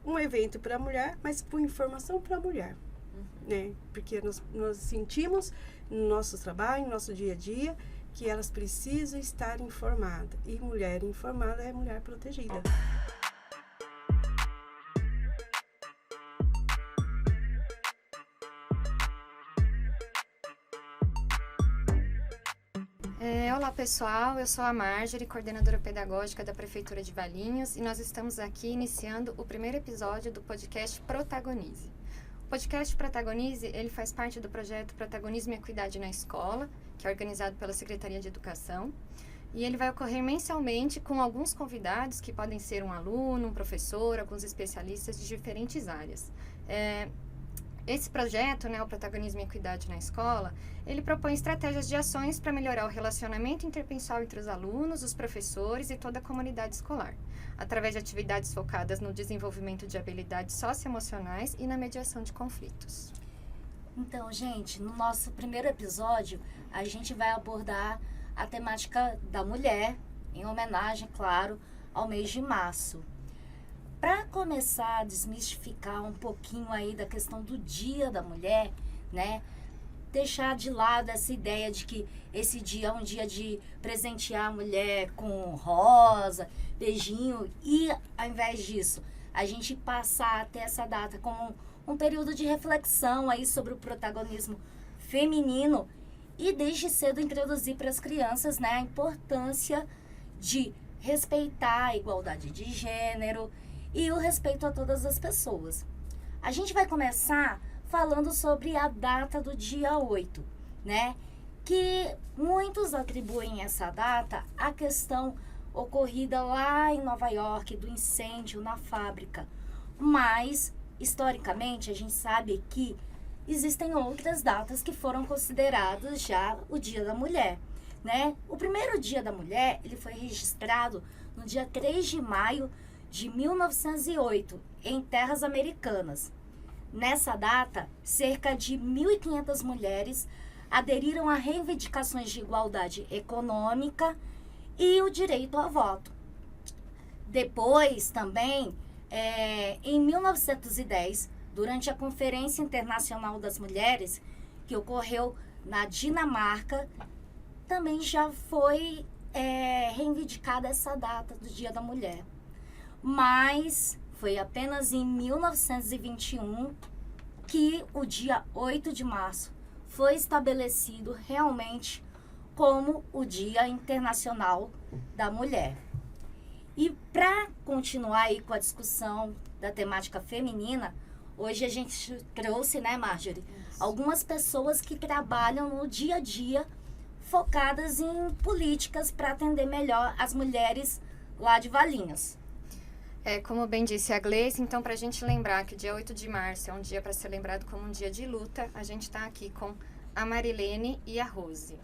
um evento para a mulher, mas com informação para a mulher. Né? Porque nós sentimos no nosso trabalho, no nosso dia a dia, que elas precisam estar informadas. E mulher informada é mulher protegida. Olá pessoal, eu sou a Marjorie, coordenadora pedagógica da Prefeitura de Valinhos, e nós estamos aqui iniciando o primeiro episódio do podcast Protagonize. O podcast Protagonize, ele faz parte do projeto Protagonismo e Equidade na Escola, que é organizado pela Secretaria de Educação, e ele vai ocorrer mensalmente com alguns convidados que podem ser um aluno, um professor, alguns especialistas de diferentes áreas. Esse projeto, o Protagonismo e Equidade na Escola, ele propõe estratégias de ações para melhorar o relacionamento interpessoal entre os alunos, os professores e toda a comunidade escolar, através de atividades focadas no desenvolvimento de habilidades socioemocionais e na mediação de conflitos. Então, gente, no nosso primeiro episódio, a gente vai abordar a temática da mulher, em homenagem, claro, ao mês de março. Para começar a desmistificar um pouquinho aí da questão do Dia da Mulher, né? Deixar de lado essa ideia de que esse dia é um dia de presentear a mulher com rosa, beijinho, e ao invés disso, a gente passar até essa data como um período de reflexão aí sobre o protagonismo feminino e desde cedo introduzir para as crianças, né, a importância de respeitar a igualdade de gênero e o respeito a todas as pessoas. A gente vai começar falando sobre a data do dia 8, né? Que muitos atribuem essa data à questão ocorrida lá em Nova York, do incêndio na fábrica. Mas, historicamente, a gente sabe que existem outras datas que foram consideradas já o Dia da Mulher, né? O primeiro Dia da Mulher, ele foi registrado no dia 3 de maio de 1908, em terras americanas. Nessa data, cerca de 1.500 mulheres aderiram a reivindicações de igualdade econômica e o direito ao voto. Depois, também, em 1910, durante a Conferência Internacional das Mulheres, que ocorreu na Dinamarca, também já foi reivindicada essa data do Dia da Mulher. Mas foi apenas em 1921 que o dia 8 de março foi estabelecido realmente como o Dia Internacional da Mulher. E para continuar aí com a discussão da temática feminina, hoje a gente trouxe, né, Marjorie, algumas pessoas que trabalham no dia a dia focadas em políticas para atender melhor as mulheres lá de Valinhos. Como bem disse a Gleice, então, para a gente lembrar que o dia 8 de março é um dia para ser lembrado como um dia de luta, a gente está aqui com a Marilene e a Rose.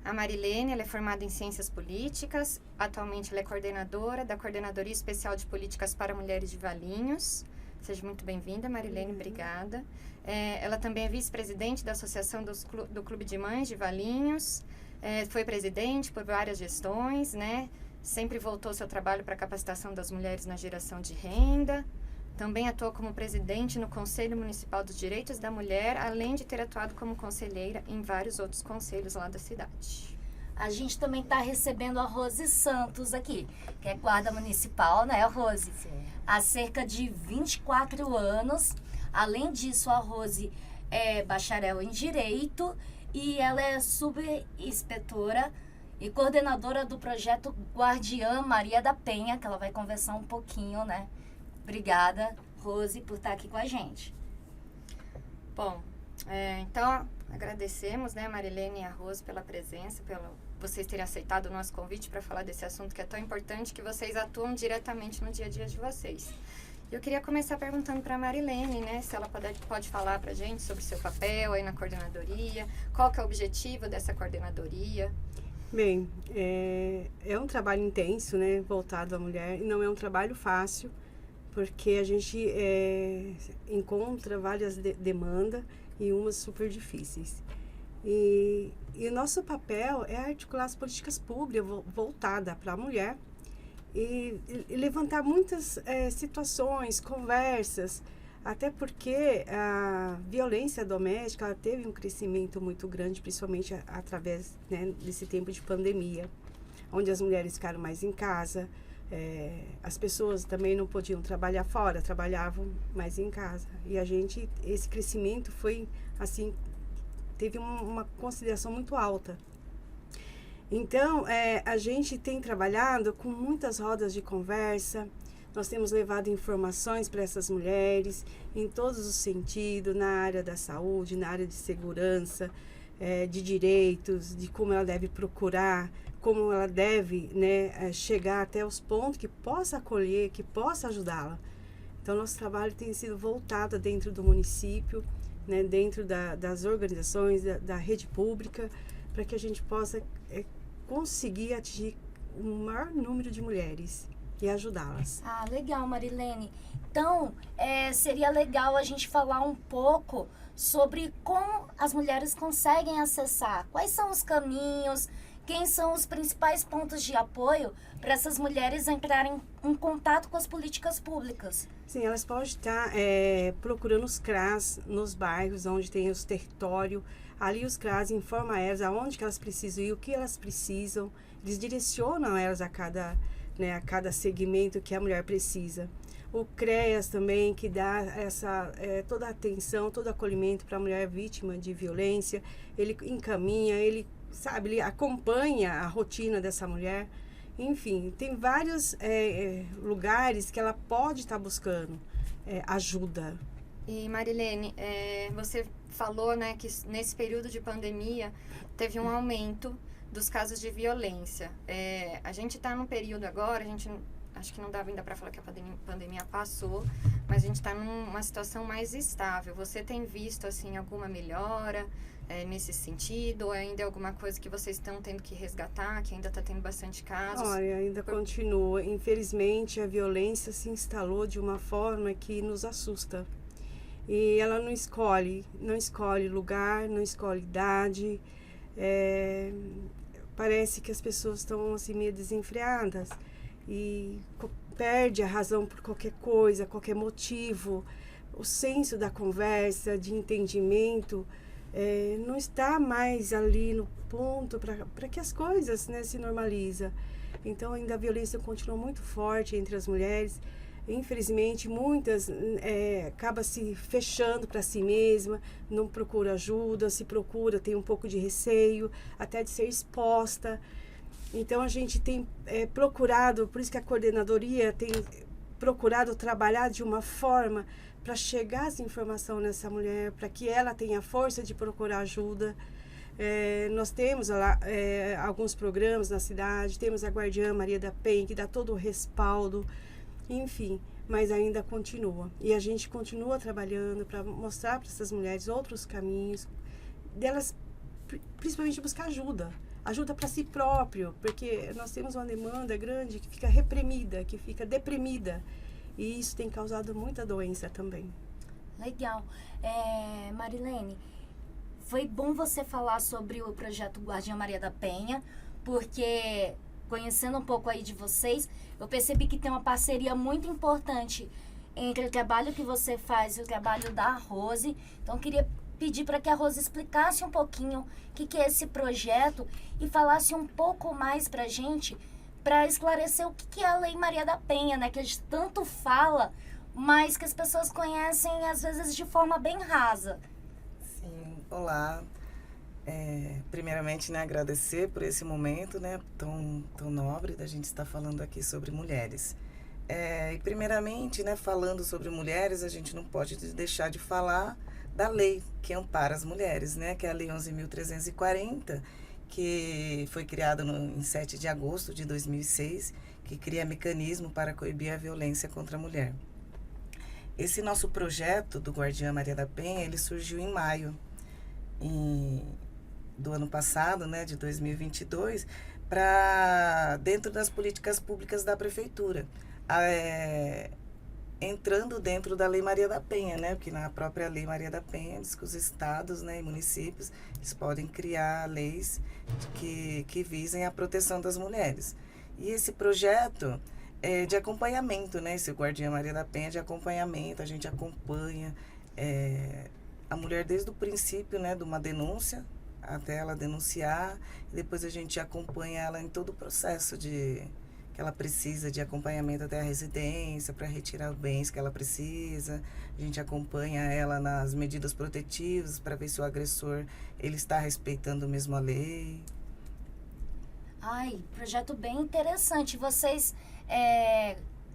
A Marilene, ela é formada em Ciências Políticas, atualmente ela é coordenadora da Coordenadoria Especial de Políticas para Mulheres de Valinhos. Seja muito bem-vinda, Marilene, obrigada. Ela também é vice-presidente da Associação do Clube de Mães de Valinhos, foi presidente por várias gestões, né? Sempre voltou seu trabalho para a capacitação das mulheres na geração de renda. Também atuou como presidente no Conselho Municipal dos Direitos da Mulher, além de ter atuado como conselheira em vários outros conselhos lá da cidade. A gente também está recebendo a Rose Santos aqui, que é guarda municipal, né, Rose? Sim. Há cerca de 24 anos. Além disso, a Rose é bacharel em Direito e ela é subinspetora e coordenadora do projeto Guardiã Maria da Penha, que ela vai conversar um pouquinho, né? Obrigada, Rose, por estar aqui com a gente. Bom, então agradecemos, né, a Marilene e a Rose pela presença, pelo vocês terem aceitado o nosso convite para falar desse assunto que é tão importante, que vocês atuam diretamente no dia a dia de vocês. Eu queria começar perguntando para a Marilene, né, se ela pode falar para a gente sobre o seu papel aí na coordenadoria, qual que é o objetivo dessa coordenadoria. Bem, é um trabalho intenso, né, voltado à mulher, e não é um trabalho fácil, porque a gente encontra várias demandas e umas super difíceis. E o nosso papel é articular as políticas públicas voltadas para a mulher e levantar muitas situações, conversas, até porque a violência doméstica ela teve um crescimento muito grande, principalmente através, né, desse tempo de pandemia, onde as mulheres ficaram mais em casa, as pessoas também não podiam trabalhar fora, trabalhavam mais em casa. E esse crescimento foi, assim, teve uma consideração muito alta. Então, a gente tem trabalhado com muitas rodas de conversa, nós temos levado informações para essas mulheres em todos os sentidos, na área da saúde, na área de segurança, de direitos, de como ela deve procurar, como ela deve, né, chegar até os pontos que possa acolher, que possa ajudá-la. Então, nosso trabalho tem sido voltado dentro do município, né, dentro das organizações, da rede pública, para que a gente possa conseguir atingir o maior número de mulheres e ajudá-las. Ah, legal, Marilene. Então, seria legal a gente falar um pouco sobre como as mulheres conseguem acessar, quais são os caminhos, quem são os principais pontos de apoio para essas mulheres entrarem em contato com as políticas públicas. Sim, elas podem estar procurando os CRAS nos bairros onde tem os territórios. Ali os CRAS informam elas aonde que elas precisam ir, o que elas precisam. Eles direcionam elas a cada segmento que a mulher precisa. O CREAS também, que dá toda a atenção, todo acolhimento para a mulher vítima de violência. Ele encaminha, ele acompanha a rotina dessa mulher. Enfim, tem vários lugares que ela pode estar buscando ajuda. E Marilene, você falou, né, que nesse período de pandemia teve um aumento dos casos de violência. A gente está num período agora, acho que não dá ainda para falar que a pandemia passou, mas a gente está numa situação mais estável. Você tem visto assim alguma melhora nesse sentido? Ou ainda é alguma coisa que vocês estão tendo que resgatar, que ainda está tendo bastante casos? Olha, ainda continua. Infelizmente, a violência se instalou de uma forma que nos assusta. E ela não escolhe lugar, não escolhe idade. Parece que as pessoas estão assim meio desenfreadas e perde a razão por qualquer coisa, qualquer motivo. O senso da conversa, de entendimento, não está mais ali no ponto para que as coisas, né, se normalizem. Então ainda a violência continua muito forte entre as mulheres. Infelizmente, muitas acabam se fechando para si mesma, não procura ajuda, se procura, tem um pouco de receio, até de ser exposta. Então, a gente tem procurado, por isso que a coordenadoria tem procurado trabalhar de uma forma para chegar essa informação nessa mulher, para que ela tenha força de procurar ajuda. Nós temos lá alguns programas na cidade, temos a Guardiã Maria da Penha, que dá todo o respaldo. Enfim, mas ainda continua. E a gente continua trabalhando para mostrar para essas mulheres outros caminhos, delas principalmente buscar ajuda para si próprio, porque nós temos uma demanda grande que fica reprimida, que fica deprimida, e isso tem causado muita doença também. Legal. Marilene, foi bom você falar sobre o projeto Guardiã Maria da Penha, porque conhecendo um pouco aí de vocês, eu percebi que tem uma parceria muito importante entre o trabalho que você faz e o trabalho da Rose. Então, eu queria pedir para que a Rose explicasse um pouquinho o que é esse projeto e falasse um pouco mais para a gente, para esclarecer o que é a Lei Maria da Penha, né? Que a gente tanto fala, mas que as pessoas conhecem, às vezes, de forma bem rasa. Sim, olá. Primeiramente, né, agradecer por esse momento, né, tão nobre da gente estar falando aqui sobre mulheres. E primeiramente, né, falando sobre mulheres, a gente não pode deixar de falar da lei que ampara as mulheres, né, que é a Lei 11.340, que foi criada em 7 de agosto de 2006, que cria mecanismo para coibir a violência contra a mulher. Esse nosso projeto do Guardiã Maria da Penha, ele surgiu em maio do ano passado, né, de 2022, para dentro das políticas públicas da prefeitura, entrando dentro da Lei Maria da Penha, né, porque na própria Lei Maria da Penha diz que os estados, né, e municípios, eles podem criar leis que visem a proteção das mulheres. E esse projeto, de acompanhamento, né? Esse Guardiã Maria da Penha de acompanhamento, a gente acompanha a mulher desde o princípio, né, de uma denúncia até ela denunciar, e depois a gente acompanha ela em todo o processo que ela precisa de acompanhamento até a residência, para retirar os bens que ela precisa. A gente acompanha ela nas medidas protetivas, para ver se o agressor ele está respeitando mesmo a lei. Ai, projeto bem interessante. Vocês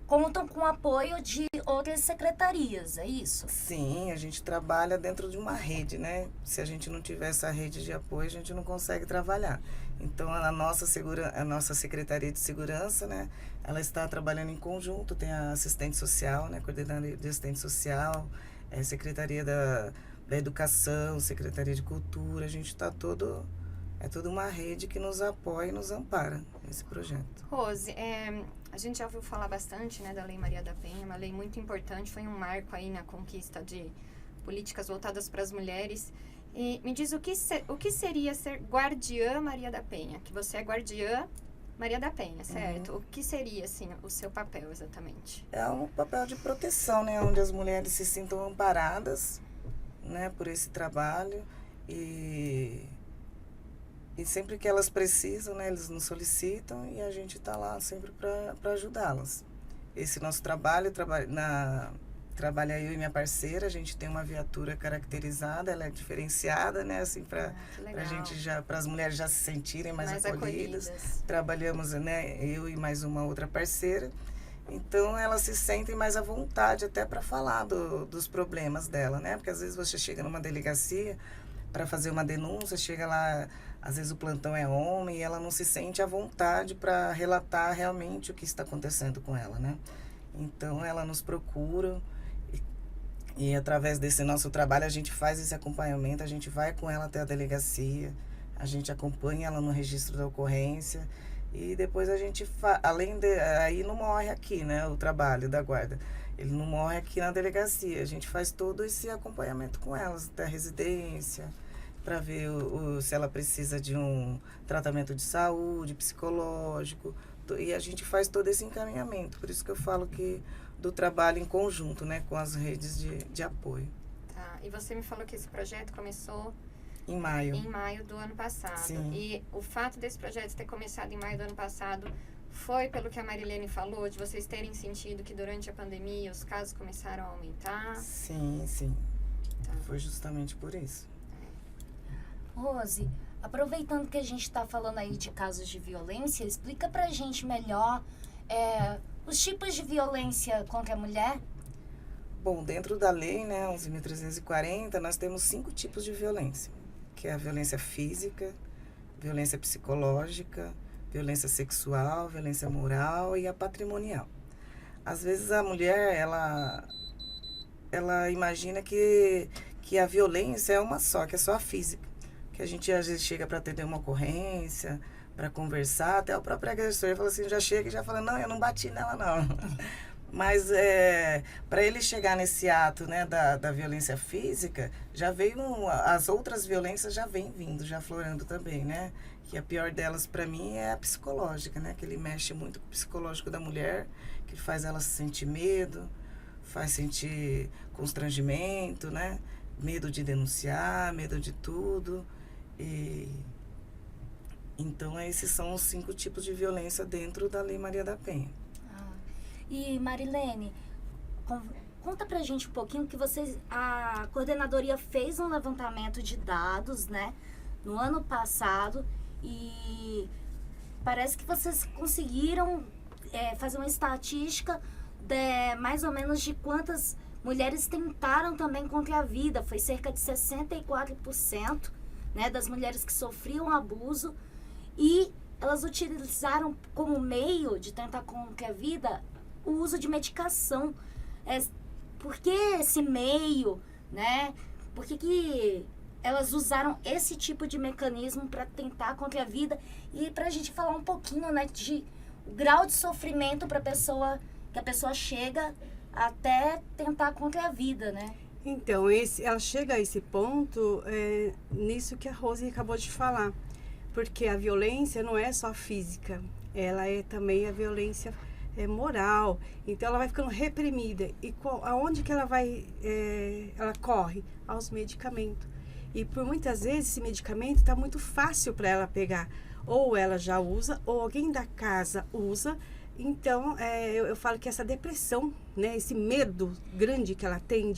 contam com o apoio de outras secretarias, é isso? Sim, a gente trabalha dentro de uma rede, né? Se a gente não tiver essa rede de apoio, a gente não consegue trabalhar. Então, a nossa Secretaria de Segurança, né? Ela está trabalhando em conjunto, tem a assistente social, né? Coordenadora de assistente social, Secretaria da Educação, Secretaria de Cultura, a gente está toda uma rede que nos apoia e nos ampara nesse projeto. Rose, a gente já ouviu falar bastante, né, da Lei Maria da Penha, uma lei muito importante, foi um marco aí na conquista de políticas voltadas para as mulheres. E me diz o que seria ser Guardiã Maria da Penha? Que você é Guardiã Maria da Penha, certo? O que seria, assim, o seu papel exatamente? É um papel de proteção, né, onde as mulheres se sintam amparadas, né, por esse trabalho e sempre que elas precisam, né, eles nos solicitam e a gente está lá sempre para ajudá-las. Esse nosso trabalho, trabalha eu e minha parceira, a gente tem uma viatura caracterizada, ela é diferenciada, né, assim, para as mulheres já se sentirem mais acolhidas. Trabalhamos, né, eu e mais uma outra parceira. Então, elas se sentem mais à vontade até para falar dos problemas dela, né? Porque às vezes você chega numa delegacia para fazer uma denúncia, chega lá, às vezes o plantão é homem e ela não se sente à vontade para relatar realmente o que está acontecendo com ela, né? Então, ela nos procura e através desse nosso trabalho a gente faz esse acompanhamento, a gente vai com ela até a delegacia, a gente acompanha ela no registro da ocorrência e depois a gente, aí não morre aqui, né, o trabalho da guarda. Ele não morre aqui na delegacia. A gente faz todo esse acompanhamento com elas, da residência, para ver se ela precisa de um tratamento de saúde, psicológico. E a gente faz todo esse encaminhamento. Por isso que eu falo que do trabalho em conjunto, né, com as redes de apoio. Tá. E você me falou que esse projeto começou em maio. Em maio do ano passado. Sim. E o fato desse projeto ter começado em maio do ano passado foi pelo que a Marilene falou, de vocês terem sentido que durante a pandemia os casos começaram a aumentar? Sim. Tá. Foi justamente por isso. Rose, aproveitando que a gente está falando aí de casos de violência, explica pra gente melhor os tipos de violência contra a mulher. Bom, dentro da lei, né, 11.340, nós temos 5 tipos de violência, que é a violência física, violência psicológica, violência sexual, violência moral e a patrimonial. Às vezes a mulher, ela imagina que a violência é uma só, que é só a física. Que a gente às vezes chega para atender uma ocorrência, para conversar, até o próprio agressor fala assim, já chega e já fala, não, eu não bati nela não. Mas para ele chegar nesse ato, né, da violência física, já veio as outras violências já vem vindo, já aflorando também, né? Que a pior delas para mim é a psicológica, né? Que ele mexe muito com o psicológico da mulher, que faz ela sentir medo, faz sentir constrangimento, né? Medo de denunciar, medo de tudo. Então esses são os 5 tipos de violência dentro da Lei Maria da Penha. E Marilene, conta pra gente um pouquinho que a coordenadoria fez um levantamento de dados, né, no ano passado e parece que vocês conseguiram fazer uma estatística mais ou menos de quantas mulheres tentaram também contra a vida. Foi cerca de 64%, né, das mulheres que sofriam abuso e elas utilizaram como meio de tentar contra a vida o uso de medicação. Por que esse meio, né? Por que elas usaram esse tipo de mecanismo para tentar contra a vida? E para a gente falar um pouquinho, né, de o grau de sofrimento que a pessoa chega até tentar contra a vida, né? Então, ela chega a esse ponto nisso que a Rose acabou de falar. Porque a violência não é só física, ela é também a violência moral. Então ela vai ficando reprimida. E aonde que ela vai, ela corre? Aos medicamentos. E por muitas vezes esse medicamento está muito fácil para ela pegar. Ou ela já usa, ou alguém da casa usa. Então eu falo que essa depressão, né, esse medo grande que ela tem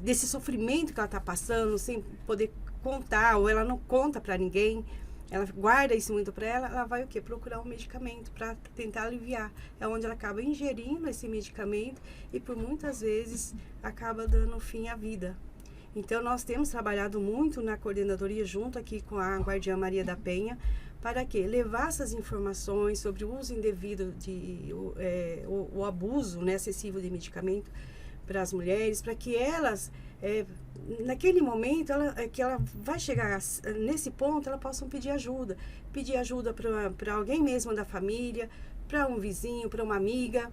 desse sofrimento que ela está passando, sem poder contar, ou ela não conta para ninguém, ela guarda isso muito para ela, ela vai o quê? Procurar um medicamento para tentar aliviar. É onde ela acaba ingerindo esse medicamento e por muitas vezes acaba dando fim à vida. Então nós temos trabalhado muito na coordenadoria junto aqui com a Guardiã Maria da Penha, para quê? Levar essas informações sobre o uso indevido, o abuso, né, excessivo de medicamento para as mulheres, para que elas, naquele momento, que ela vai chegar nesse ponto, elas possam pedir ajuda para alguém mesmo da família, para um vizinho, para uma amiga,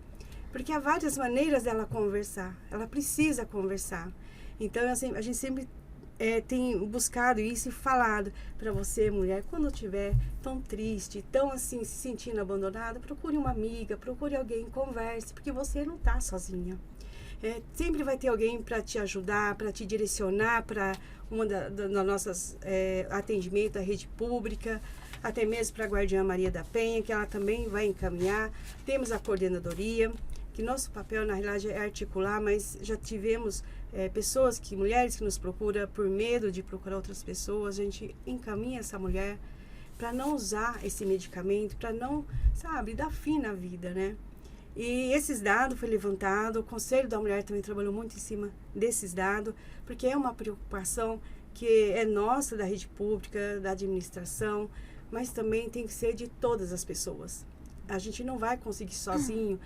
porque há várias maneiras dela conversar, ela precisa conversar. Então, a gente sempre tem buscado isso e falado para você, mulher, quando estiver tão triste, tão assim, se sentindo abandonada, procure uma amiga, procure alguém, converse, porque você não está sozinha. Sempre vai ter alguém para te ajudar, para te direcionar para uma das nossas atendimentos da rede pública, até mesmo para a Guardiã Maria da Penha, que ela também vai encaminhar. Temos a coordenadoria, que nosso papel, na realidade, é articular, mas já tivemos mulheres que nos procuram por medo de procurar outras pessoas. A gente encaminha essa mulher para não usar esse medicamento, para não, dar fim na vida, né? E esses dados foi levantado, o Conselho da Mulher também trabalhou muito em cima desses dados, porque é uma preocupação que é nossa, da rede pública, da administração, mas também tem que ser de todas as pessoas. A gente não vai conseguir sozinho,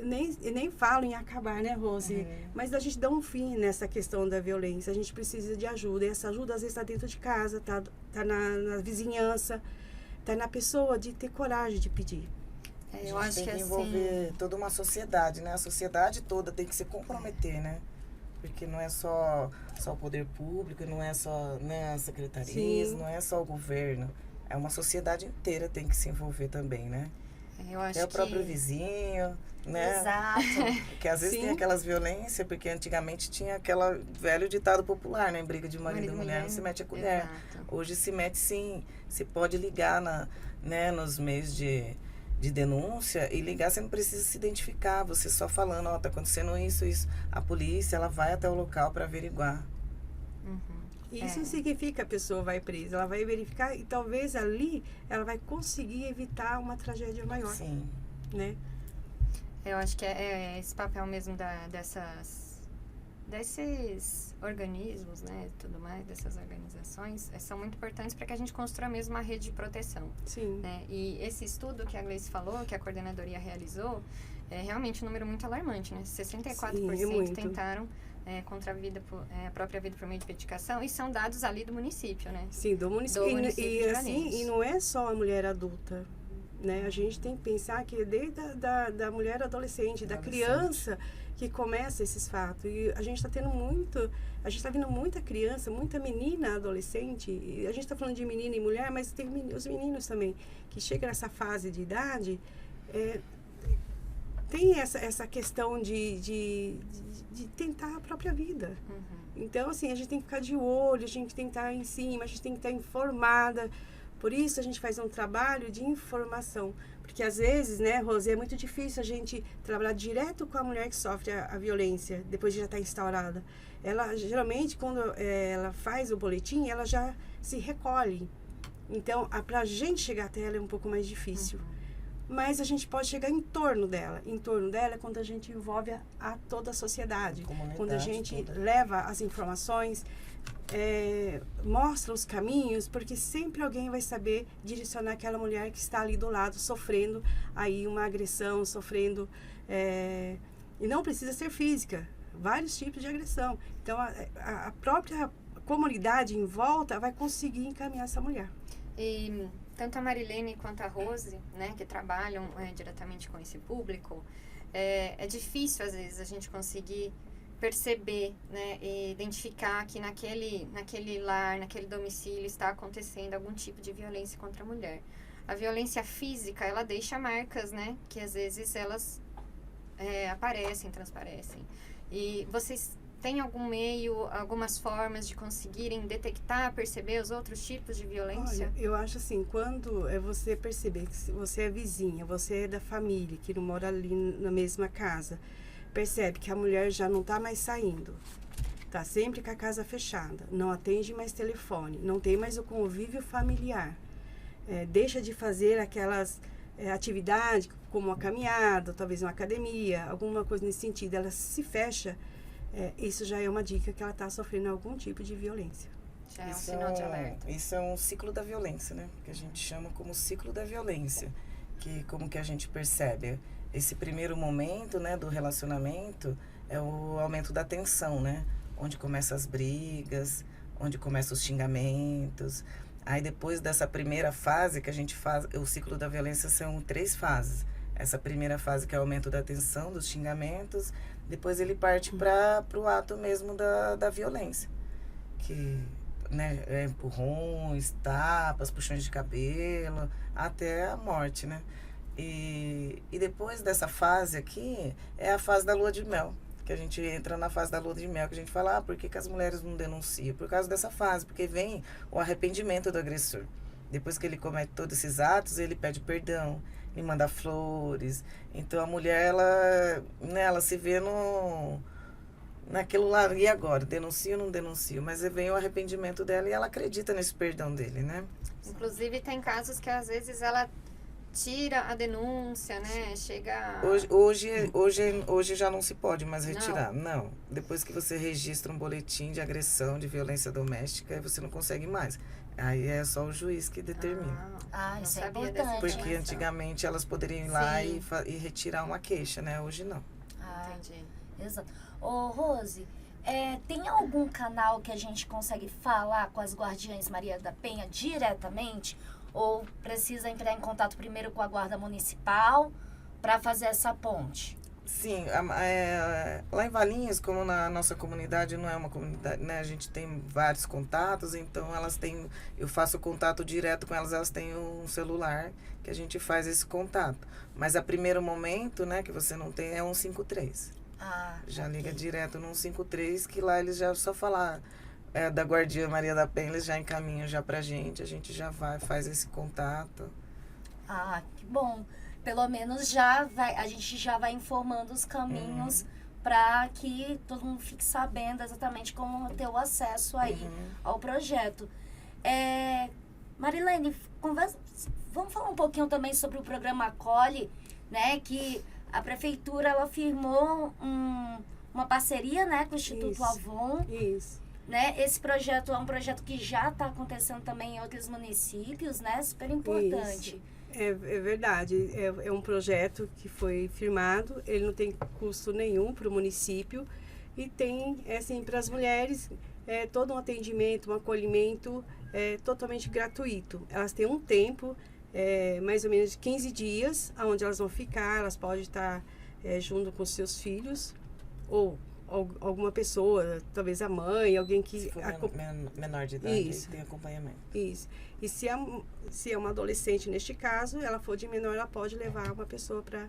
nem falo em acabar, né, Rose? Mas a gente dá um fim nessa questão da violência. A gente precisa de ajuda, e essa ajuda às vezes está dentro de casa, tá na vizinhança, tá na pessoa de ter coragem de pedir. Eu acho que tem que envolver toda uma sociedade, né? A sociedade toda tem que se comprometer, né? Porque não é só o poder público, não é só, né, as secretarias, não é só o governo. É uma sociedade inteira tem que se envolver também, né? Eu acho o próprio vizinho, né? Exato. Porque às vezes tem aquelas violências, porque antigamente tinha aquele velho ditado popular, né? Em briga de marido e mulher não se mete a colher. Exato. Hoje se mete sim. Se pode ligar nos meios de denúncia e ligar, você não precisa se identificar, você só falando, tá acontecendo isso. A polícia, ela vai até o local para averiguar. Isso não significa que a pessoa vai presa, ela vai verificar e talvez ali ela vai conseguir evitar uma tragédia maior. Sim. Né? Eu acho que é esse papel mesmo desses organismos, né, tudo mais, dessas organizações, são muito importantes para que a gente construa mesmo uma rede de proteção. Sim. Né? E esse estudo que a Gleice falou, que a coordenadoria realizou, é realmente um número muito alarmante, né? 64% tentaram contra a própria vida por meio de medicação, e são dados ali do município, né? Sim, do município. E não é só a mulher adulta, né? A gente tem que pensar que desde da mulher adolescente, da criança, que começa esses fatos. E a gente está vendo muita criança, muita menina adolescente, e a gente está falando de menina e mulher, mas tem os meninos também, que chegam nessa fase de idade, tem essa questão de tentar a própria vida. Então, assim, a gente tem que ficar de olho, a gente tem que estar em cima, a gente tem que estar informada. Por isso a gente faz um trabalho de informação. Porque às vezes, né, Rose, é muito difícil a gente trabalhar direto com a mulher que sofre a violência, depois de já estar instaurada. Ela, geralmente, quando ela faz o boletim, ela já se recolhe. Então, para a gente chegar até ela é um pouco mais difícil. Mas a gente pode chegar em torno dela. Em torno dela é quando a gente envolve a toda a sociedade. Quando a gente leva as informações, mostra os caminhos, porque sempre alguém vai saber direcionar aquela mulher que está ali do lado, sofrendo aí uma agressão, sofrendo... e não precisa ser física. Vários tipos de agressão. Então, a própria comunidade em volta vai conseguir encaminhar essa mulher. E tanto a Marilene quanto a Rose, né, que trabalham diretamente com esse público, é difícil, às vezes, a gente conseguir perceber, né, e identificar que naquele lar, naquele domicílio está acontecendo algum tipo de violência contra a mulher. A violência física, ela deixa marcas, né? Que às vezes elas aparecem, transparecem. E vocês têm algum meio, algumas formas de conseguirem detectar, perceber os outros tipos de violência? Olha, eu acho assim, quando você perceber que você é vizinha, você é da família, que não mora ali na mesma casa, percebe que a mulher já não está mais saindo, está sempre com a casa fechada, não atende mais telefone, não tem mais o convívio familiar, deixa de fazer aquelas atividades como uma caminhada, talvez uma academia, alguma coisa nesse sentido, ela se fecha, isso já é uma dica que ela está sofrendo algum tipo de violência. Já é um sinal de alerta. Isso é um ciclo da violência, né? Que a gente chama como ciclo da violência. Que como que a gente percebe? Esse primeiro momento, né, do relacionamento é o aumento da tensão, né? Onde começam as brigas, onde começam os xingamentos. Aí depois dessa primeira fase que a gente faz, o ciclo da violência são 3 fases. Essa primeira fase que é o aumento da tensão, dos xingamentos, depois ele parte para o ato mesmo da violência. Que, né, empurrões, tapas, puxões de cabelo, até a morte, né? E depois dessa fase aqui, é a fase da lua de mel. Que a gente entra na fase da lua de mel, que a gente fala, por que as mulheres não denunciam? Por causa dessa fase, porque vem o arrependimento do agressor. Depois que ele comete todos esses atos, ele pede perdão, ele manda flores. Então a mulher, ela se vê naquilo lá, e agora? Denuncio ou não denuncio? Mas vem o arrependimento dela e ela acredita nesse perdão dele, né? Inclusive tem casos que às vezes ela tira a denúncia, né? Chega... Hoje já não se pode mais retirar. Não. Depois que você registra um boletim de agressão, de violência doméstica, você não consegue mais. Aí é só o juiz que determina. Isso é importante. Porque antigamente elas poderiam ir lá e retirar uma queixa, né? Hoje não. Entendi. Exato. Ô, Rose, tem algum canal que a gente consegue falar com as Guardiães Maria da Penha diretamente? Ou precisa entrar em contato primeiro com a Guarda Municipal para fazer essa ponte? Sim, lá em Valinhos, como na nossa comunidade não é uma comunidade, né? A gente tem vários contatos, então eu faço contato direto com elas têm um celular que a gente faz esse contato. Mas a primeiro momento, né, que você não tem é 153. Já liga direto no 153, que lá eles já só falar da Guardiã Maria da Penha, eles já encaminham já pra gente, a gente já faz esse contato. Que bom. Pelo menos a gente já vai informando os caminhos para que todo mundo fique sabendo exatamente como ter o acesso aí ao projeto. Marilene, vamos falar um pouquinho também sobre o programa Acolhe, né? Que a prefeitura ela firmou uma parceria, né, com o Instituto Avon. Isso. Né? Esse projeto é um projeto que já está acontecendo também em outros municípios, né? Super importante. Isso. É verdade, é um projeto que foi firmado, ele não tem custo nenhum para o município e tem, assim, para as mulheres, todo um atendimento, um acolhimento totalmente gratuito. Elas têm um tempo, mais ou menos de 15 dias, onde elas vão ficar, elas podem estar junto com seus filhos ou alguma pessoa, talvez a mãe, alguém que... Se for menor de idade, Isso. tem acompanhamento. Isso. E se é uma adolescente, neste caso, ela for de menor, ela pode levar uma pessoa para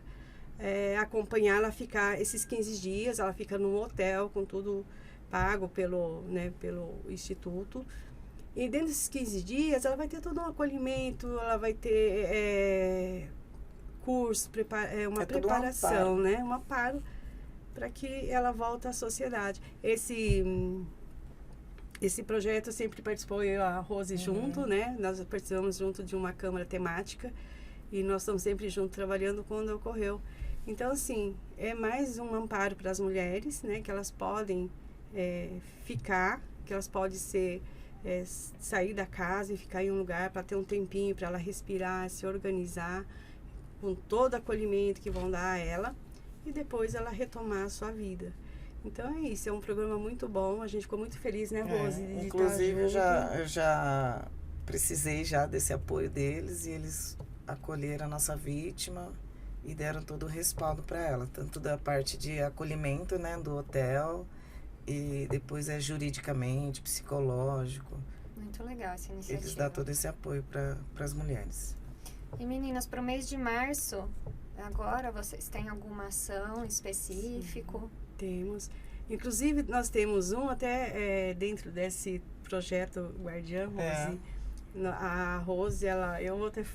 acompanhar, ela ficar esses 15 dias, ela fica num hotel com tudo pago pelo Instituto. E dentro desses 15 dias, ela vai ter todo um acolhimento, ela vai ter curso, uma preparação, né? Um amparo para que ela volte à sociedade. Esse projeto sempre participou eu e a Rose junto, né? Nós participamos junto de uma câmara temática e nós estamos sempre juntos trabalhando quando ocorreu. Então, assim, é mais um amparo para as mulheres, né? Que elas podem ficar, que elas podem sair da casa e ficar em um lugar para ter um tempinho para ela respirar, se organizar, com todo acolhimento que vão dar a ela e depois ela retomar a sua vida. Então é isso, é um programa muito bom, a gente ficou muito feliz, né, Rose? Inclusive eu já precisei já desse apoio deles e eles acolheram a nossa vítima e deram todo o respaldo para ela, tanto da parte de acolhimento, né, do hotel e depois juridicamente, psicológico. Muito legal essa iniciativa. Eles dão todo esse apoio para as mulheres. E meninas, para o mês de março, agora vocês têm alguma ação específica? Temos. Inclusive, nós temos um até dentro desse projeto Guardiã, Rose. A Rose, eu vou ter...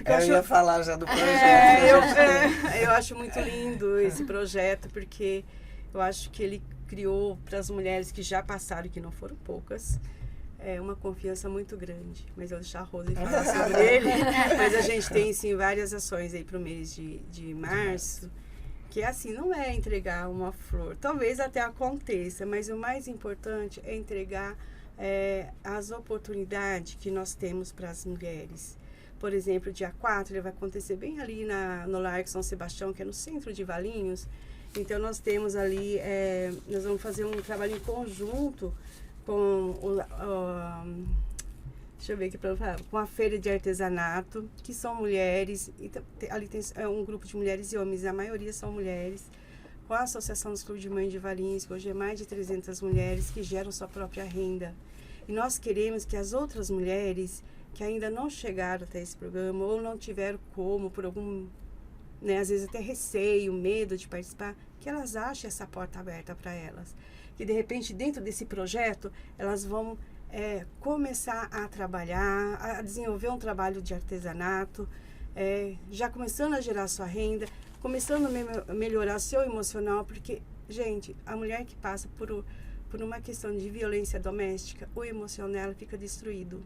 eu ia falar já do projeto. Eu acho muito lindo esse projeto, porque eu acho que ele criou para as mulheres que já passaram, que não foram poucas, uma confiança muito grande. Mas eu vou deixar a Rose falar sobre ele. Mas a gente tem, sim, várias ações aí para o mês de março, que assim, não é entregar uma flor. Talvez até aconteça, mas o mais importante é entregar as oportunidades que nós temos para as mulheres. Por exemplo, dia 4, ele vai acontecer bem ali no Largo São Sebastião, que é no centro de Valinhos. Então, nós temos ali, nós vamos fazer um trabalho em conjunto com deixa eu ver aqui para falar, com a feira de artesanato, que são mulheres, e ali tem um grupo de mulheres e homens, a maioria são mulheres, com a Associação dos Clubes de Mães de Valinhos, que hoje é mais de 300 mulheres que geram sua própria renda. E nós queremos que as outras mulheres que ainda não chegaram até esse programa, ou não tiveram como, por algum, às vezes até receio, medo de participar, que elas achem essa porta aberta para elas. Que de repente, dentro desse projeto, elas vão começar a trabalhar, a desenvolver um trabalho de artesanato, já começando a gerar sua renda, começando a melhorar seu emocional, porque, gente, a mulher que passa por uma questão de violência doméstica, o emocional dela fica destruído.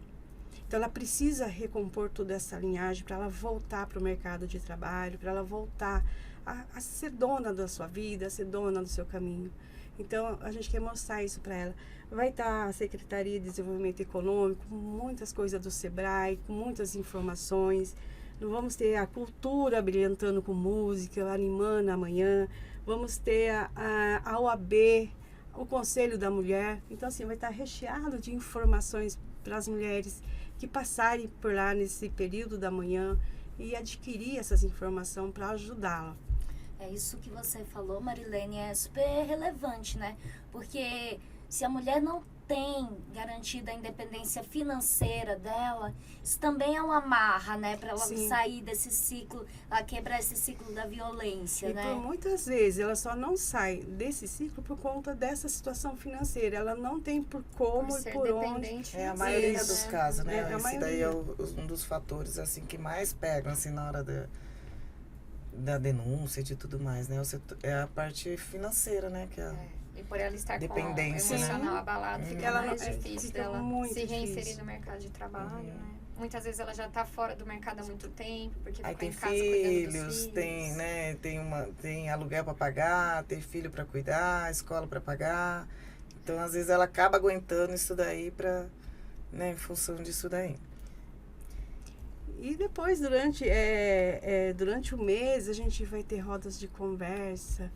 Então, ela precisa recompor toda essa linhagem para ela voltar para o mercado de trabalho, para ela voltar a ser dona da sua vida, a ser dona do seu caminho. Então, a gente quer mostrar isso para ela. Vai estar a Secretaria de Desenvolvimento Econômico, com muitas coisas do SEBRAE, com muitas informações. Nós vamos ter a cultura brilhantando com música, animando amanhã. Vamos ter a OAB, o Conselho da Mulher. Então, assim, vai estar recheado de informações para as mulheres que passarem por lá nesse período da manhã e adquirir essas informações para ajudá-la. É isso que você falou, Marilene, é super relevante, né? Porque se a mulher não tem garantida a independência financeira dela, isso também é uma amarra, né? Para ela sair desse ciclo, ela quebrar esse ciclo da violência, e né? Por muitas vezes ela só não sai desse ciclo por conta dessa situação financeira. Ela não tem por como e por onde. É a maioria dos casos, né? Esse maioria. Daí é um dos fatores assim que mais pegam assim na hora da denúncia e de tudo mais, né? É a parte financeira, né? Que E por ela estar dependência, com o emocional abalado, fica ela mais difícil dela se reinserir difícil no mercado de trabalho, né? Muitas vezes ela já está fora do mercado há muito tempo, porque aí fica tem em casa cuidando dos filhos, filhos. tem aluguel para pagar, tem filho para cuidar, escola para pagar. Então, às vezes ela acaba aguentando isso daí em função disso daí. E depois, durante o mês, a gente vai ter rodas de conversa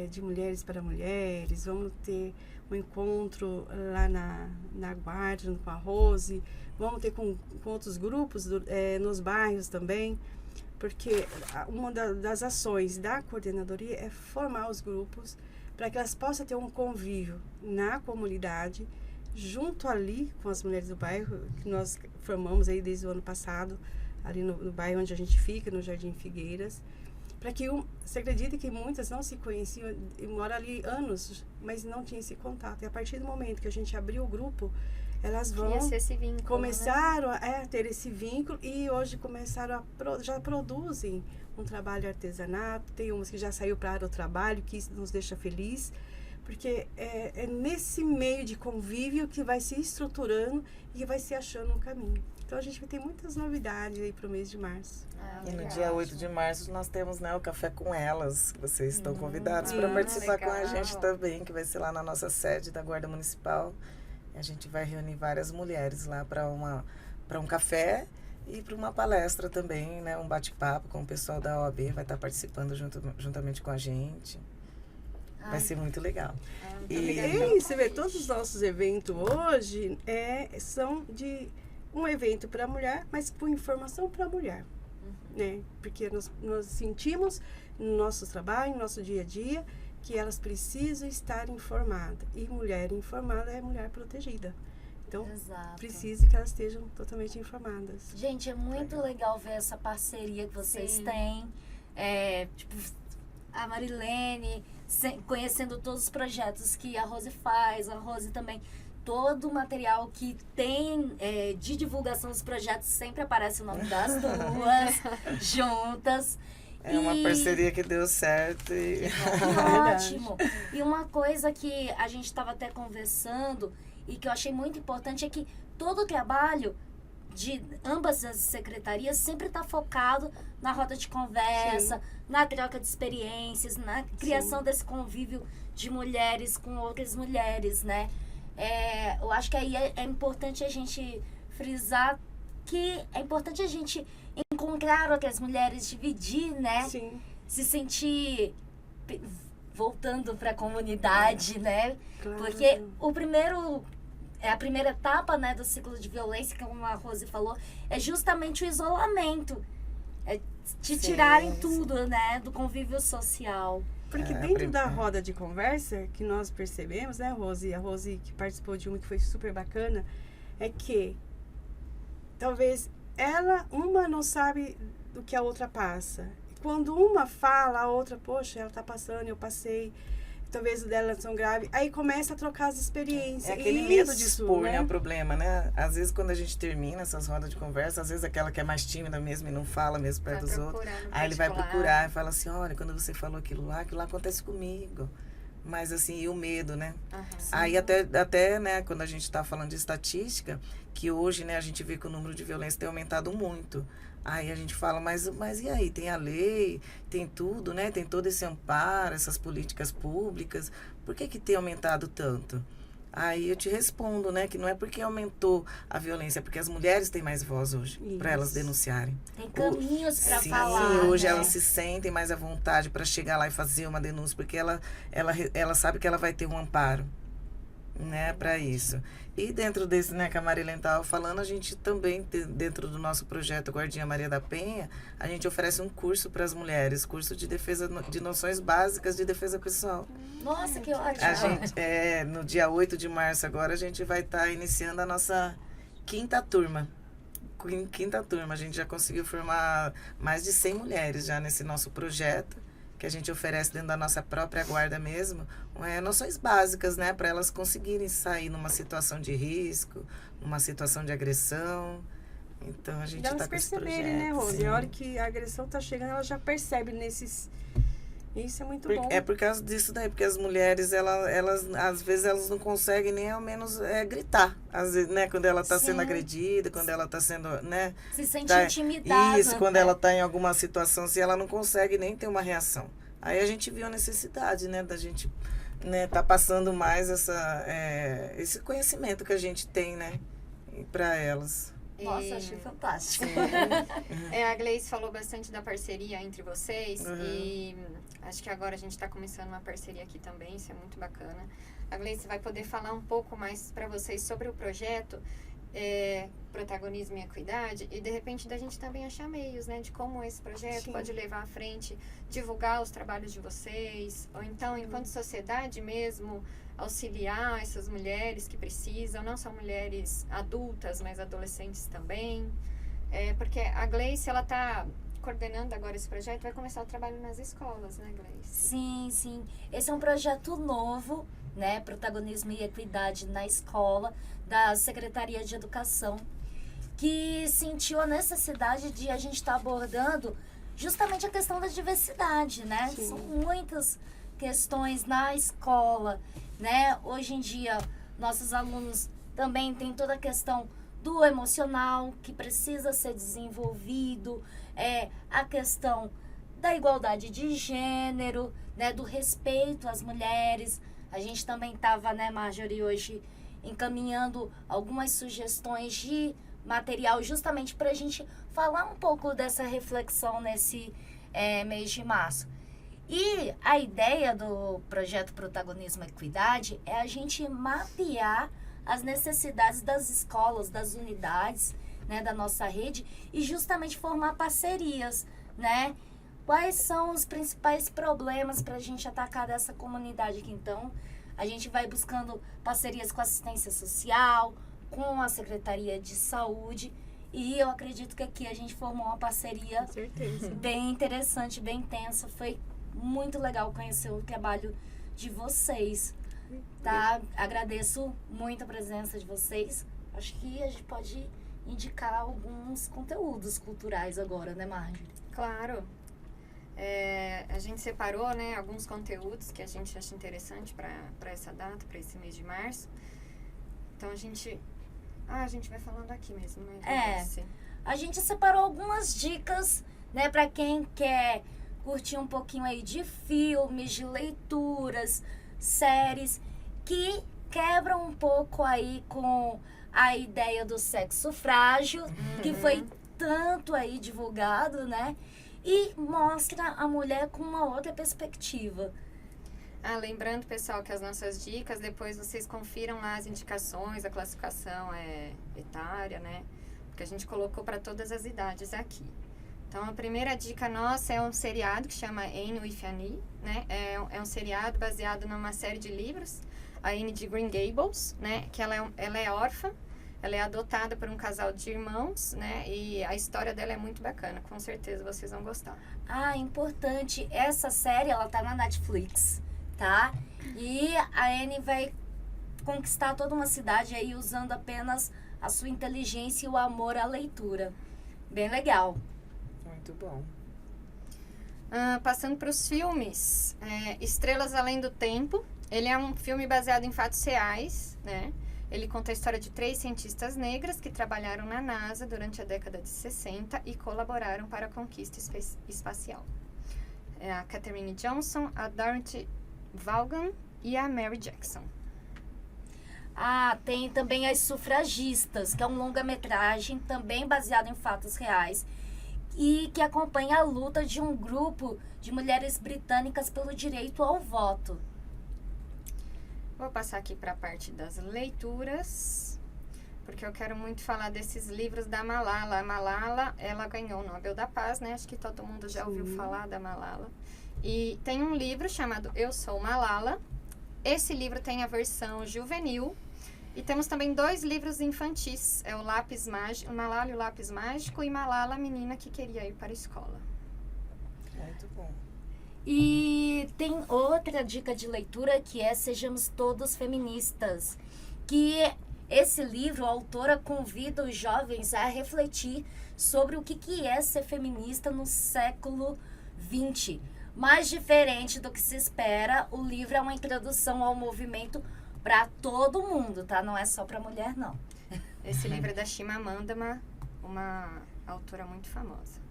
de mulheres para mulheres. Vamos ter um encontro lá na Guarda, com a Rose. Vamos ter com outros grupos nos bairros também. Porque uma das ações da coordenadoria é formar os grupos para que elas possam ter um convívio na comunidade, junto ali com as mulheres do bairro, que nós formamos aí desde o ano passado, ali no bairro onde a gente fica, no Jardim Figueiras, para que você acredita que muitas não se conheciam e moram ali anos, mas não tinham esse contato. E a partir do momento que a gente abriu o grupo, elas começaram a ter esse vínculo e hoje já produzem um trabalho de artesanato. Tem umas que já saiu para o trabalho, que isso nos deixa feliz, porque é nesse meio de convívio que vai se estruturando e que vai se achando um caminho. Então, a gente vai ter muitas novidades aí para o mês de março. E no dia 8 de março nós temos o Café com Elas, que vocês estão convidados para participar com a gente também, que vai ser lá na nossa sede da Guarda Municipal. A gente vai reunir várias mulheres lá para um café e para uma palestra também, né? Um bate-papo com o pessoal da OAB, vai estar participando juntamente com a gente. Vai ser muito legal. E você vê, todos os nossos eventos hoje são de um evento para a mulher, mas com informação para a mulher. Né? Porque nós sentimos no nosso trabalho, no nosso dia a dia, que elas precisam estar informadas. E mulher informada é mulher protegida. Então, Exato. precisa que elas estejam totalmente informadas. Gente, é muito legal ver essa parceria que vocês Sim. têm. Tipo, a Marilene, conhecendo todos os projetos que a Rose faz, a Rose também. Todo o material que tem de divulgação dos projetos sempre aparece o nome das duas juntas. É uma parceria que deu certo e Ótimo. E uma coisa que a gente estava até conversando e que eu achei muito importante é que todo o trabalho de ambas as secretarias sempre está focado na roda de conversa, na troca de experiências, na criação desse convívio de mulheres com outras mulheres, né? Eu acho que aí é importante a gente frisar que é importante a gente encontrar outras mulheres, dividir, né? Sim, Se sentir voltando para a comunidade, né? claro. Porque a primeira etapa, né, do ciclo de violência, como a Rose falou, é justamente o isolamento. É te Sim, tirarem sim. tudo, né, do convívio social. Porque dentro da roda de conversa que nós percebemos, né, Rose? A Rose que participou de uma que foi super bacana, é que talvez uma não sabe do que a outra passa. Quando uma fala, a outra, poxa, ela tá passando, eu passei, talvez o dela são grave. Aí começa a trocar as experiências. é aquele medo de Isso, expor, né, né? o problema, né? Às vezes quando a gente termina essas rodas de conversa, às vezes aquela que é mais tímida mesmo e não fala mesmo perto dos outros, aí ele vai procurar e fala assim, olha, quando você falou aquilo lá acontece comigo. Mas assim, e o medo, né? Aí até, né, quando a gente está falando de estatística, que hoje, né, a gente vê que o número de violência tem aumentado muito. Aí a gente fala, mas e aí? Tem a lei, tem tudo, né? Tem todo esse amparo, essas políticas públicas. Por que tem aumentado tanto? Aí eu te respondo, né, que não é porque aumentou a violência, é porque as mulheres têm mais voz hoje, para elas denunciarem. Tem caminhos para Sim, falar. hoje né? elas se sentem mais à vontade para chegar lá e fazer uma denúncia, porque ela sabe que ela vai ter um amparo, né, para isso. E dentro desse, né, que a Marilene estava falando, a gente também, dentro do nosso projeto Guardinha Maria da Penha, a gente oferece um curso para as mulheres, curso de defesa, de noções básicas de defesa pessoal. Nossa, que ótimo. A gente, no dia 8 de março agora, a gente vai estar iniciando a nossa quinta turma. A gente já conseguiu formar mais de 100 mulheres já nesse nosso projeto, que a gente oferece dentro da nossa própria guarda mesmo, noções básicas, né, para elas conseguirem sair numa situação de risco, numa situação de agressão. Então a gente está com esse projeto. perceberem, né, Rose? Sim. A hora que a agressão tá chegando, ela já percebe nesses... Isso é muito bom. É por causa disso daí, porque as mulheres, elas às vezes elas não conseguem nem ao menos gritar, às vezes, né, quando ela está Sim. sendo agredida, quando ela está sendo, né, Se sente tá, intimidada. isso, quando ela está em alguma situação, se ela não consegue nem ter uma reação. Aí a gente viu a necessidade, né, da gente, né, tá passando mais esse conhecimento que a gente tem, né, para elas. Nossa, achei fantástico. A Gleice falou bastante da parceria entre vocês Uhum. e acho que agora a gente está começando uma parceria aqui também, isso é muito bacana. A Gleice vai poder falar um pouco mais para vocês sobre o projeto Protagonismo e Equidade e de repente da gente também achar meios, né, de como esse projeto Sim. pode levar à frente, divulgar os trabalhos de vocês, ou então enquanto sociedade mesmo auxiliar essas mulheres que precisam, não só mulheres adultas, mas adolescentes também. Porque a Gleice, ela está coordenando agora esse projeto, vai começar o trabalho nas escolas, né, Gleice? Sim, sim. Esse é um projeto novo, né? Protagonismo e Equidade na Escola, da Secretaria de Educação, que sentiu a necessidade de a gente estar abordando justamente a questão da diversidade, né? Sim. São muitas questões na escola, né? Hoje em dia, nossos alunos também têm toda a questão do emocional que precisa ser desenvolvido, a questão da igualdade de gênero, né? Do respeito às mulheres. A gente também estava, né, Marjorie, hoje encaminhando algumas sugestões de material justamente para a gente falar um pouco dessa reflexão nesse mês de março. E a ideia do projeto Protagonismo e Equidade é a gente mapear as necessidades das escolas, das unidades, né, da nossa rede e justamente formar parcerias, né? Quais são os principais problemas para a gente atacar essa comunidade aqui? Então, a gente vai buscando parcerias com assistência social, com a Secretaria de Saúde. E eu acredito que aqui a gente formou uma parceria Com certeza. bem interessante, bem intensa. Foi muito legal conhecer o trabalho de vocês, tá? Agradeço muito a presença de vocês. Acho que a gente pode indicar alguns conteúdos culturais agora, né, Marjorie? Claro. A gente separou, né, alguns conteúdos que a gente acha interessante para essa data, para esse mês de março. Então a gente vai falando aqui mesmo, né? A gente separou algumas dicas, né, para quem quer curtir um pouquinho aí de filmes, de leituras, séries que quebram um pouco aí com a ideia do sexo frágil, que foi tanto aí divulgado, né? E mostra a mulher com uma outra perspectiva. Lembrando, pessoal, que as nossas dicas, depois vocês confiram lá as indicações, a classificação etária, né? Porque a gente colocou para todas as idades aqui. Então, a primeira dica nossa é um seriado que chama Anne with Annie, né? É um seriado baseado numa série de livros, a Anne de Green Gables, né? Que ela é órfã, ela é adotada por um casal de irmãos, né? E a história dela é muito bacana, com certeza vocês vão gostar. Importante, essa série, ela tá na Netflix, tá? E a Anne vai conquistar toda uma cidade aí usando apenas a sua inteligência e o amor à leitura. Bem legal. Muito bom. Passando para os filmes, Estrelas Além do Tempo. Ele é um filme baseado em fatos reais, né? Ele conta a história de 3 cientistas negras que trabalharam na NASA durante a década de 60 e colaboraram para a conquista espacial. É a Katherine Johnson, a Dorothy Vaughan e a Mary Jackson. Tem também As Sufragistas, que é um longa-metragem também baseado em fatos reais e que acompanha a luta de um grupo de mulheres britânicas pelo direito ao voto. Vou passar aqui para a parte das leituras, porque eu quero muito falar desses livros da Malala. A Malala, ela ganhou o Nobel da Paz, né? Acho que todo mundo já ouviu falar da Malala. E tem um livro chamado Eu Sou Malala. Esse livro tem a versão juvenil. E temos também 2 livros infantis. É o Lápis Mágico, Malala e o Lápis Mágico, e Malala, a menina que queria ir para a escola. Muito bom. E tem outra dica de leitura que é Sejamos Todos Feministas, que esse livro, a autora convida os jovens a refletir sobre o que é ser feminista no século XX. Mais diferente do que se espera, o livro é uma introdução ao movimento para todo mundo, tá? Não é só para mulher, não. Esse livro é da Chimamanda, uma autora muito famosa.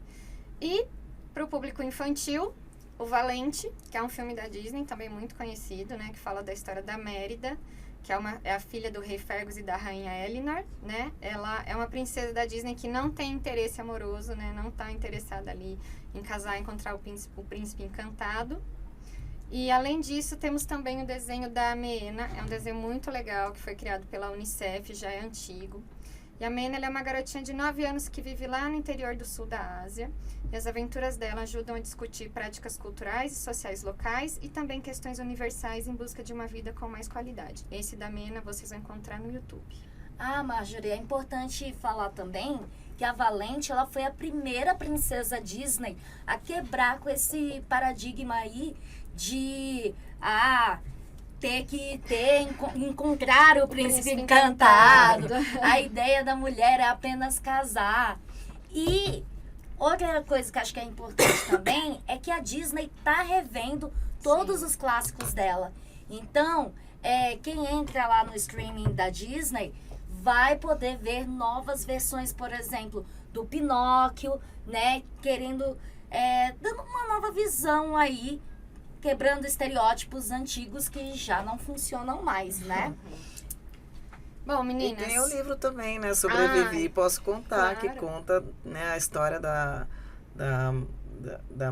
E para o público infantil, O Valente, que é um filme da Disney, também muito conhecido, né? Que fala da história da Mérida, que é a filha do rei Fergus e da rainha Elinor, né? Ela é uma princesa da Disney que não tem interesse amoroso, né? Não está interessada ali em casar, encontrar o príncipe encantado. E, além disso, temos também o desenho da Meena. É um desenho muito legal, que foi criado pela Unicef, já é antigo. E a Meena, ela é uma garotinha de 9 anos que vive lá no interior do sul da Ásia. E as aventuras dela ajudam a discutir práticas culturais e sociais locais e também questões universais em busca de uma vida com mais qualidade. Esse da Meena vocês vão encontrar no YouTube. Marjorie, é importante falar também que a Valente, ela foi a primeira princesa Disney a quebrar com esse paradigma aí de encontrar o príncipe encantado. A ideia da mulher é apenas casar. E outra coisa que acho que é importante também é que a Disney tá revendo todos os clássicos dela. Então, quem entra lá no streaming da Disney vai poder ver novas versões, por exemplo, do Pinóquio, né? Dando uma nova visão aí, quebrando estereótipos antigos que já não funcionam mais, né? Bom, meninas... E tem o livro também, né? Sobrevivi, Posso Contar, claro. que conta, né, a história da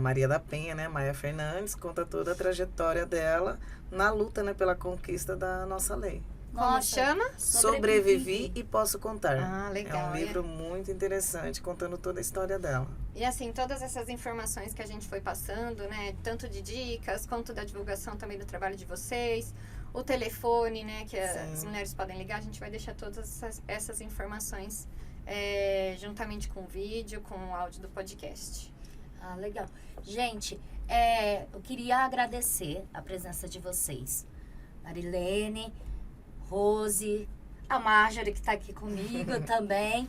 Maria da Penha, né? Maia Fernandes, conta toda a trajetória dela na luta, né, pela conquista da nossa lei. Como chama? Sobrevivi e Posso Contar. Legal. É um livro muito interessante, contando toda a história dela. E assim, todas essas informações que a gente foi passando, né, tanto de dicas, quanto da divulgação também do trabalho de vocês, o telefone, né, que as Sim. mulheres podem ligar, a gente vai deixar todas essas informações juntamente com o vídeo, com o áudio do podcast. Ah, legal. Gente, eu queria agradecer a presença de vocês. Marilene, Rose, a Marjorie que está aqui comigo também.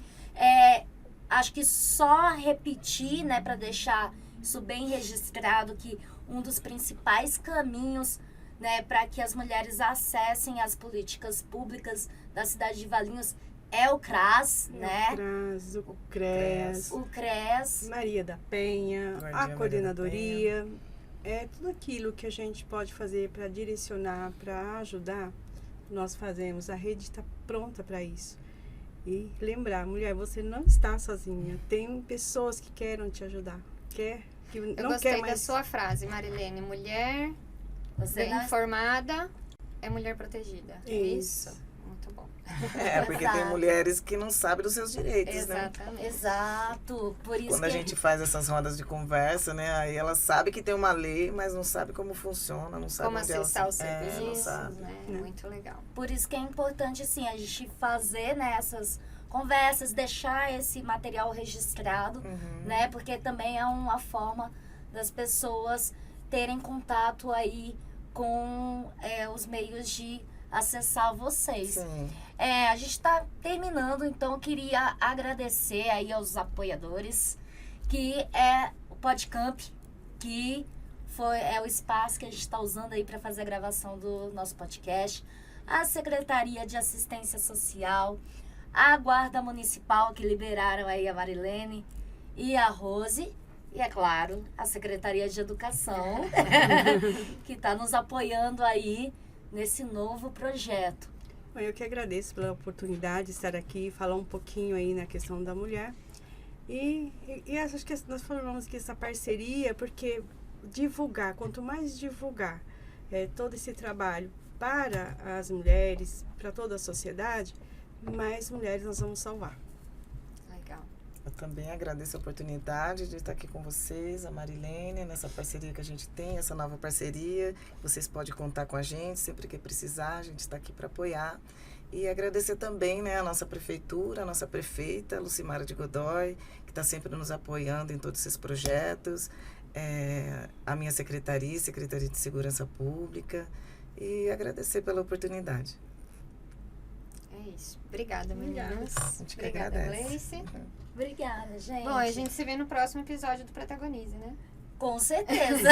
Acho que só repetir, né, para deixar isso bem registrado, que um dos principais caminhos, né, para que as mulheres acessem as políticas públicas da cidade de Valinhos é o CRAS, né? O CRAS, o CRES, O CRES. Maria da Penha, Guardiã a Maria coordenadoria. É tudo aquilo que a gente pode fazer para direcionar, para ajudar, nós fazemos. A rede está pronta para isso. E lembrar, mulher, você não está sozinha. Tem pessoas que querem te ajudar. Que Eu não gostei quer mais. da sua frase, Marilene. Mulher Você bem não... informada é mulher protegida. É Isso. isso? Muito bom. Porque tem Exato. mulheres que não sabem dos seus direitos, né? Exatamente. Exato. Por isso Quando a que gente faz essas rodas de conversa, né? Aí ela sabe que tem uma lei, mas não sabe como funciona, não sabe Como onde ela acessar os não serviços, sabe. né? Muito legal. Por isso que é importante, assim, a gente fazer, né, essas conversas, deixar esse material registrado, né? Porque também é uma forma das pessoas terem contato aí com os meios de acessar vocês. Sim. A gente está terminando, então eu queria agradecer aí aos apoiadores, que é o Podcamp, que é o espaço que a gente está usando aí para fazer a gravação do nosso podcast, a Secretaria de Assistência Social, a Guarda Municipal, que liberaram aí a Marilene e a Rose, e é claro, a Secretaria de Educação, que está nos apoiando aí nesse novo projeto. Bom, eu que agradeço pela oportunidade de estar aqui, falar um pouquinho aí na questão da mulher. E acho que nós falamos que essa parceria, porque divulgar, quanto mais divulgar todo esse trabalho para as mulheres, para toda a sociedade, mais mulheres nós vamos salvar. Legal. Eu também agradeço a oportunidade de estar aqui com vocês, a Marilene, nessa parceria que a gente tem, essa nova parceria. Vocês podem contar com a gente sempre que precisar, a gente está aqui para apoiar. E agradecer também, né, a nossa prefeitura, a nossa prefeita, Lucimara de Godoy, que está sempre nos apoiando em todos esses projetos. A minha Secretaria de Segurança Pública. E agradecer pela oportunidade. É isso. Obrigada, meninas. A gente que Obrigada, agradece. Gleice. Obrigada, gente. Bom, a gente se vê no próximo episódio do Protagonize, né? Com certeza.